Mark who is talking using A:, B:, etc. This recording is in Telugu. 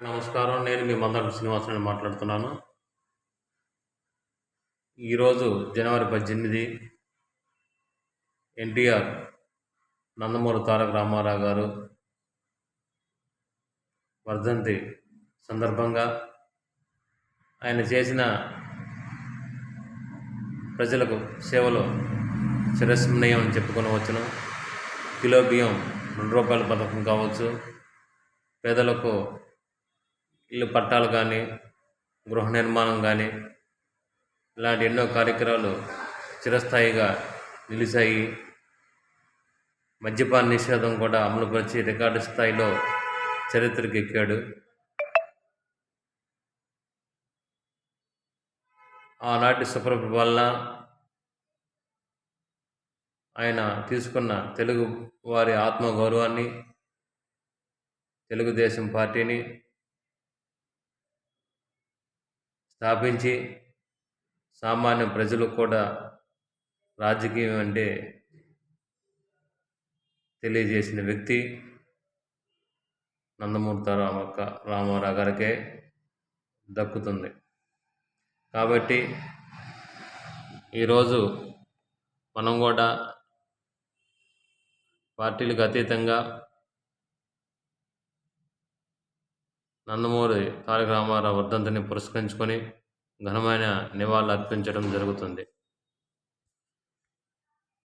A: నమస్కారం. నేను మీ మందడం శ్రీనివాసరావుని మాట్లాడుతున్నాను. ఈరోజు జనవరి 18 ఎన్టీఆర్ నందమూరి తారక రామారావు గారు వర్ధంతి సందర్భంగా ఆయన చేసిన ప్రజలకు సేవలో చిరస్మరణీయం అని చెప్పుకొని వచ్చును. కిలో బియ్యం ₹2 పథకం కావచ్చు, పేదలకు ఇల్లు పట్టాలు కానీ, గృహ నిర్మాణం కానీ, ఇలాంటి ఎన్నో కార్యక్రమాలు చిరస్థాయిగా నిలిచాయి. మద్యపాన నిషేధం కూడా అమలుపరిచి రికార్డు స్థాయిలో చరిత్రకు ఎక్కాడు. ఆనాటి సుప్రభావన ఆయన తీసుకున్న తెలుగు వారి ఆత్మగౌరవాన్ని, తెలుగుదేశం పార్టీని స్థాపించి సామాన్య ప్రజలు కూడా రాజకీయం అంటే తెలియజేసిన వ్యక్తి నందమూరి తారక రామారావు గారికే దక్కుతుంది. కాబట్టి ఈరోజు మనం కూడా పార్టీలకు అతీతంగా నందమూరి తారక రామారావు వర్ధంతిని పురస్కరించుకొని ఘనమైన నివాళులు అర్పించడం జరుగుతుంది.